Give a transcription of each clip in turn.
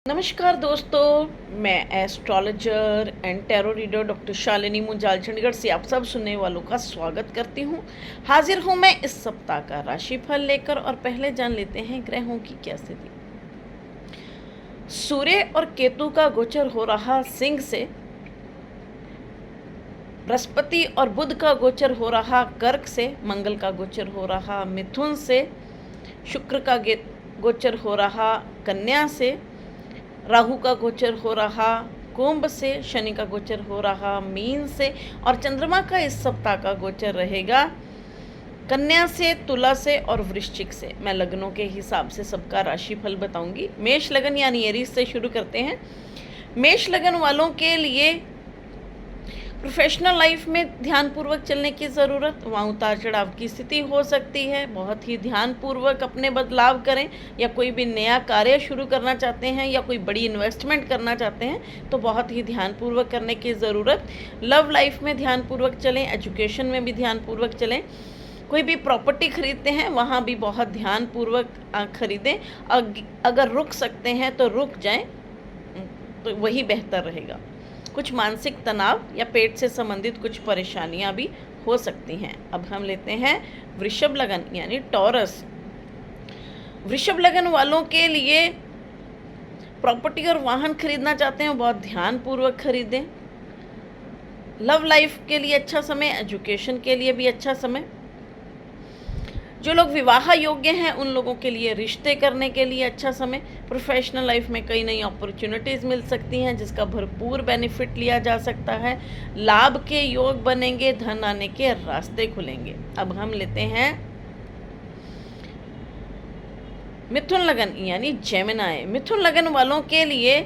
नमस्कार दोस्तों, मैं astrologer and tarot reader doctor Shalini Munjal Chandigarh से आप सब सुनने वालों का स्वागत करती हूँ। हाजिर हूँ मैं इस सप्ताह का राशिफल लेकर और पहले जान लेते हैं ग्रहों की क्या स्थिति। सूर्य और केतु का गोचर हो रहा सिंह से, बृहस्पति और बुध का गोचर हो रहा कर्क से, मंगल का गोचर हो रहा मिथुन से, शुक्र का गोचर हो रहा कन्या से, राहु का गोचर हो रहा कुंभ से, शनि का गोचर हो रहा मीन से और चंद्रमा का इस सप्ताह का गोचर रहेगा कन्या से, तुला से और वृश्चिक से। मैं लग्नों के हिसाब से सबका राशिफल बताऊंगी। मेष लगन यानी एरीज से शुरू करते हैं। मेष लगन वालों के लिए प्रोफेशनल लाइफ में ध्यानपूर्वक चलने की ज़रूरत, वहाँ उतार चढ़ाव की स्थिति हो सकती है। बहुत ही ध्यानपूर्वक अपने बदलाव करें, या कोई भी नया कार्य शुरू करना चाहते हैं या कोई बड़ी इन्वेस्टमेंट करना चाहते हैं तो बहुत ही ध्यानपूर्वक करने की ज़रूरत। लव लाइफ में ध्यानपूर्वक चलें, एजुकेशन में भी ध्यानपूर्वक चलें। कोई भी प्रॉपर्टी खरीदते हैं वहाँ भी बहुत ध्यानपूर्वक खरीदें। अगर रुक सकते हैं तो रुक जाएं, तो वही बेहतर रहेगा। कुछ मानसिक तनाव या पेट से संबंधित कुछ परेशानियां भी हो सकती हैं। अब हम लेते हैं वृषभ लगन यानी टॉरस। वृषभ लगन वालों के लिए प्रॉपर्टी और वाहन खरीदना चाहते हैं, बहुत ध्यानपूर्वक खरीदें। लव लाइफ के लिए अच्छा समय, एजुकेशन के लिए भी अच्छा समय। जो लोग विवाह योग्य हैं उन लोगों के लिए रिश्ते करने के लिए अच्छा समय। प्रोफेशनल लाइफ में कई नई अपॉर्चुनिटीज़ मिल सकती हैं जिसका भरपूर बेनिफिट लिया जा सकता है। लाभ के योग बनेंगे, धन आने के रास्ते खुलेंगे। अब हम लेते हैं मिथुन लगन यानी जेमिनी। मिथुन लगन वालों के लिए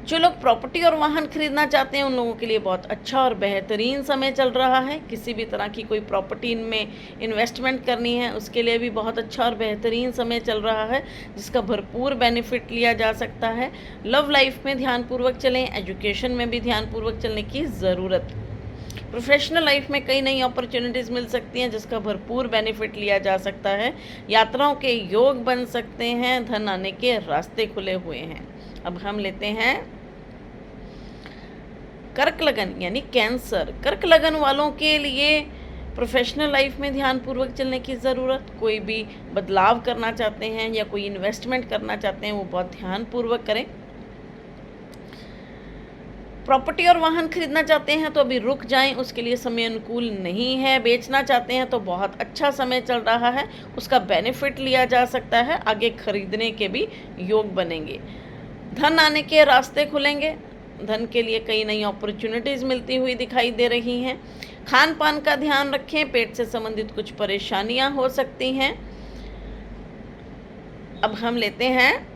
जो लोग प्रॉपर्टी और वाहन खरीदना चाहते हैं उन लोगों के लिए बहुत अच्छा और बेहतरीन समय चल रहा है। किसी भी तरह की कोई प्रॉपर्टी में इन्वेस्टमेंट करनी है उसके लिए भी बहुत अच्छा और बेहतरीन समय चल रहा है जिसका भरपूर बेनिफिट लिया जा सकता है। लव लाइफ में ध्यानपूर्वक चलें, एजुकेशन में भी ध्यानपूर्वक चलने की ज़रूरत। प्रोफेशनल लाइफ में कई नई अपॉर्चुनिटीज़ मिल सकती हैं जिसका भरपूर बेनिफिट लिया जा सकता है। यात्राओं के योग बन सकते हैं, धन आने के रास्ते खुले हुए हैं। अब हम लेते हैं कर्क लगन यानी कैंसर। कर्क लगन वालों के लिए प्रोफेशनल लाइफ में ध्यानपूर्वक चलने की ज़रूरत। कोई भी बदलाव करना चाहते हैं या कोई इन्वेस्टमेंट करना चाहते हैं वो बहुत ध्यानपूर्वक करें। प्रॉपर्टी और वाहन खरीदना चाहते हैं तो अभी रुक जाएं, उसके लिए समय अनुकूल नहीं है। बेचना चाहते हैं तो बहुत अच्छा समय चल रहा है, उसका बेनिफिट लिया जा सकता है। आगे खरीदने के भी योग बनेंगे, धन आने के रास्ते खुलेंगे। धन के लिए कई नई अपॉर्चुनिटीज़ मिलती हुई दिखाई दे रही हैं। खान पान का ध्यान रखें, पेट से संबंधित कुछ परेशानियां हो सकती हैं। अब हम लेते हैं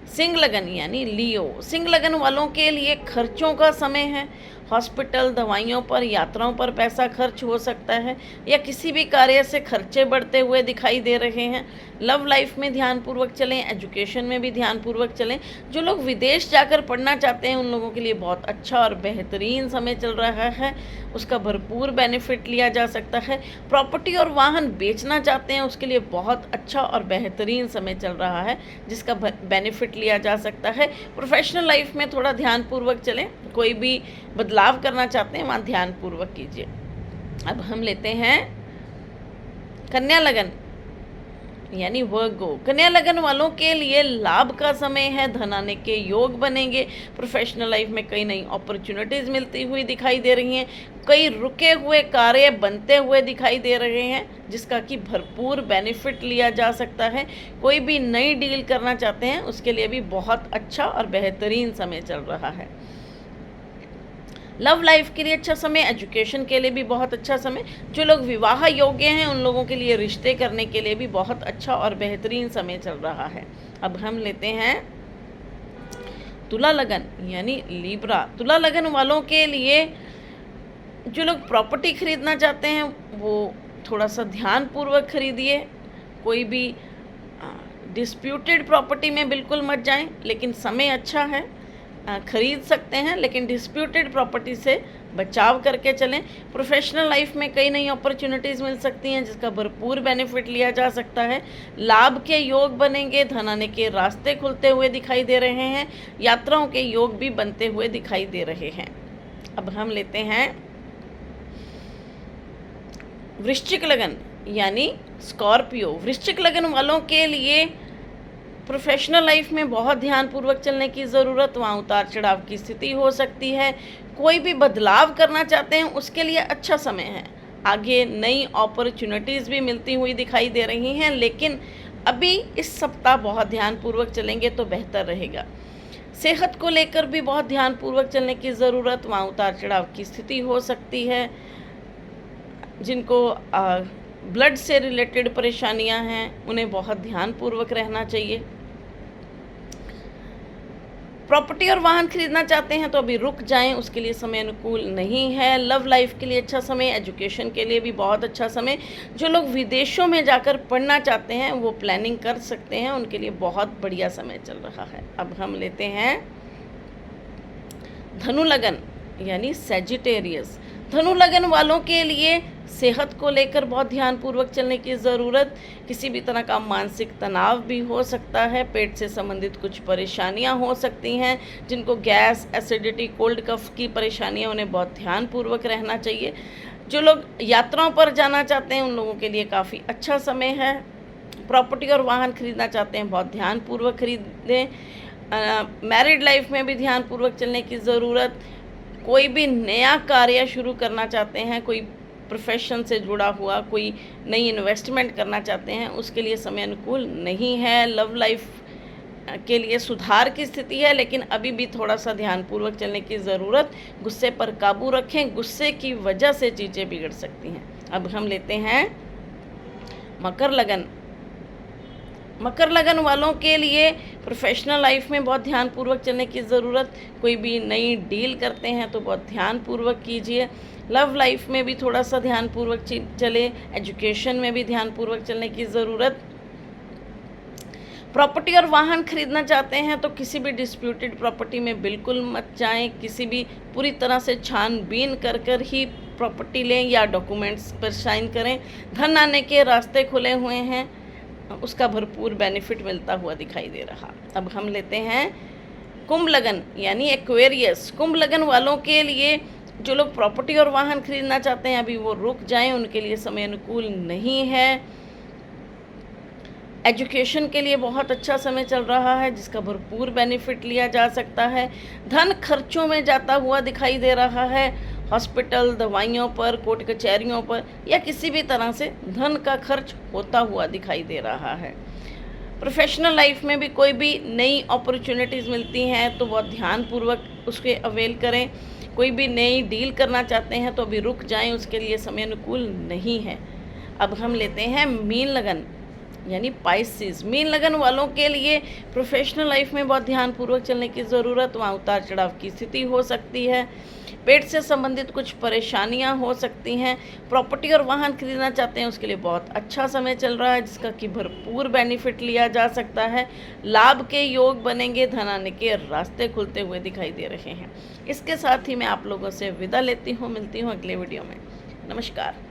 सिंह लगन यानी लियो। सिंह लगन वालों के लिए खर्चों का समय है। हॉस्पिटल, दवाइयों पर, यात्राओं पर पैसा खर्च हो सकता है या किसी भी कार्य से खर्चे बढ़ते हुए दिखाई दे रहे हैं। लव लाइफ में ध्यानपूर्वक चलें, एजुकेशन में भी ध्यानपूर्वक चलें। जो लोग विदेश जाकर पढ़ना चाहते हैं उन लोगों के लिए बहुत अच्छा और बेहतरीन समय चल रहा है, उसका भरपूर बेनिफिट लिया जा सकता है। प्रॉपर्टी और वाहन बेचना चाहते हैं उसके लिए बहुत अच्छा और बेहतरीन समय चल रहा है जिसका बेनिफिट लिया जा सकता है। प्रोफेशनल लाइफ में थोड़ा ध्यानपूर्वक चलें, कोई भी बदलाव करना चाहते हैं वहाँ ध्यानपूर्वक कीजिए। अब हम लेते हैं कन्या लगन यानी वर्गो। कन्या लगन वालों के लिए लाभ का समय है, धन आने के योग बनेंगे। प्रोफेशनल लाइफ में कई नई अपॉर्चुनिटीज़ मिलती हुई दिखाई दे रही हैं। कई रुके हुए कार्य बनते हुए दिखाई दे रहे हैं जिसका कि भरपूर बेनिफिट लिया जा सकता है। कोई भी नई डील करना चाहते हैं उसके लिए भी बहुत अच्छा और बेहतरीन समय चल रहा है। लव लाइफ के लिए अच्छा समय, एजुकेशन के लिए भी बहुत अच्छा समय। जो लोग विवाह योग्य हैं उन लोगों के लिए रिश्ते करने के लिए भी बहुत अच्छा और बेहतरीन समय चल रहा है। अब हम लेते हैं तुला लगन यानी लीब्रा। तुला लगन वालों के लिए जो लोग प्रॉपर्टी खरीदना चाहते हैं वो थोड़ा सा ध्यानपूर्वक खरीदिए। कोई भी डिस्प्यूटेड प्रॉपर्टी में बिल्कुल मत जाएं, लेकिन समय अच्छा है, खरीद सकते हैं, लेकिन डिस्प्यूटेड प्रॉपर्टी से बचाव करके चलें। प्रोफेशनल लाइफ में कई नई अपॉर्चुनिटीज़ मिल सकती हैं जिसका भरपूर बेनिफिट लिया जा सकता है। लाभ के योग बनेंगे, धन आने के रास्ते खुलते हुए दिखाई दे रहे हैं, यात्राओं के योग भी बनते हुए दिखाई दे रहे हैं। अब हम लेते हैं वृश्चिक लगन यानी स्कॉर्पियो। वृश्चिक लगन वालों के लिए प्रोफेशनल लाइफ में बहुत ध्यानपूर्वक चलने की ज़रूरत, वहाँ उतार चढ़ाव की स्थिति हो सकती है। कोई भी बदलाव करना चाहते हैं उसके लिए अच्छा समय है। आगे नई अपॉर्चुनिटीज़ भी मिलती हुई दिखाई दे रही हैं, लेकिन अभी इस सप्ताह बहुत ध्यानपूर्वक चलेंगे तो बेहतर रहेगा। सेहत को लेकर भी बहुत ध्यानपूर्वक चलने की ज़रूरत, वहाँ उतार चढ़ाव की स्थिति हो सकती है। जिनको ब्लड से रिलेटेड परेशानियां हैं उन्हें बहुत ध्यानपूर्वक रहना चाहिए। प्रॉपर्टी और वाहन खरीदना चाहते हैं तो अभी रुक जाएं, उसके लिए समय अनुकूल नहीं है। लव लाइफ के लिए अच्छा समय, एजुकेशन के लिए भी बहुत अच्छा समय। जो लोग विदेशों में जाकर पढ़ना चाहते हैं वो प्लानिंग कर सकते हैं, उनके लिए बहुत बढ़िया समय चल रहा है। अब हम लेते हैं धनु लगन यानी सैजिटेरियस। धनु लगन वालों के लिए सेहत को लेकर बहुत ध्यानपूर्वक चलने की ज़रूरत। किसी भी तरह का मानसिक तनाव भी हो सकता है, पेट से संबंधित कुछ परेशानियां हो सकती हैं। जिनको गैस, एसिडिटी, कोल्ड कफ की परेशानियां, उन्हें बहुत ध्यानपूर्वक रहना चाहिए। जो लोग यात्राओं पर जाना चाहते हैं उन लोगों के लिए काफ़ी अच्छा समय है। प्रॉपर्टी और वाहन खरीदना चाहते हैं बहुत ध्यानपूर्वक खरीदें। मैरिड लाइफ में भी ध्यानपूर्वक चलने की ज़रूरत। कोई भी नया कार्य शुरू करना चाहते हैं, कोई प्रोफेशन से जुड़ा हुआ कोई नई इन्वेस्टमेंट करना चाहते हैं, उसके लिए समय अनुकूल नहीं है। लव लाइफ के लिए सुधार की स्थिति है, लेकिन अभी भी थोड़ा सा ध्यानपूर्वक चलने की ज़रूरत। गुस्से पर काबू रखें, गुस्से की वजह से चीज़ें बिगड़ सकती हैं। अब हम लेते हैं मकर लगन। मकर लगन वालों के लिए प्रोफेशनल लाइफ में बहुत ध्यानपूर्वक चलने की ज़रूरत। कोई भी नई डील करते हैं तो बहुत ध्यानपूर्वक कीजिए। लव लाइफ में भी थोड़ा सा ध्यानपूर्वक चले, एजुकेशन में भी ध्यानपूर्वक चलने की ज़रूरत। प्रॉपर्टी और वाहन खरीदना चाहते हैं तो किसी भी डिस्प्यूटेड प्रॉपर्टी में बिल्कुल मत जाएं। किसी भी पूरी तरह से छानबीन कर ही प्रॉपर्टी लें या डॉक्यूमेंट्स पर साइन करें। धन आने के रास्ते खुले हुए हैं, उसका भरपूर बेनिफिट मिलता हुआ दिखाई दे रहा। अब हम लेते हैं कुंभ लगन यानी एक्वेरियस। कुंभ लगन वालों के लिए जो लोग प्रॉपर्टी और वाहन खरीदना चाहते हैं अभी वो रुक जाएं, उनके लिए समय अनुकूल नहीं है। एजुकेशन के लिए बहुत अच्छा समय चल रहा है जिसका भरपूर बेनिफिट लिया जा सकता है। धन खर्चों में जाता हुआ दिखाई दे रहा है। हॉस्पिटल, दवाइयों पर, कोर्ट कचहरियों पर या किसी भी तरह से धन का खर्च होता हुआ दिखाई दे रहा है। प्रोफेशनल लाइफ में भी कोई भी नई अपॉर्चुनिटीज़ मिलती हैं तो बहुत ध्यानपूर्वक उसके अवेल करें। कोई भी नई डील करना चाहते हैं तो अभी रुक जाएं, उसके लिए समय अनुकूल नहीं है। अब हम लेते हैं मीन लगन यानी पाइसेस। मीन लगन वालों के लिए प्रोफेशनल लाइफ में बहुत ध्यानपूर्वक चलने की ज़रूरत। वहाँ उतार चढ़ाव की स्थिति हो सकती है। पेट से संबंधित कुछ परेशानियां हो सकती हैं। प्रॉपर्टी और वाहन खरीदना चाहते हैं उसके लिए बहुत अच्छा समय चल रहा है जिसका कि भरपूर बेनिफिट लिया जा सकता है। लाभ के योग बनेंगे, धन आने के रास्ते खुलते हुए दिखाई दे रहे हैं। इसके साथ ही मैं आप लोगों से विदा लेती हूँ, मिलती हूँ अगले वीडियो में। नमस्कार।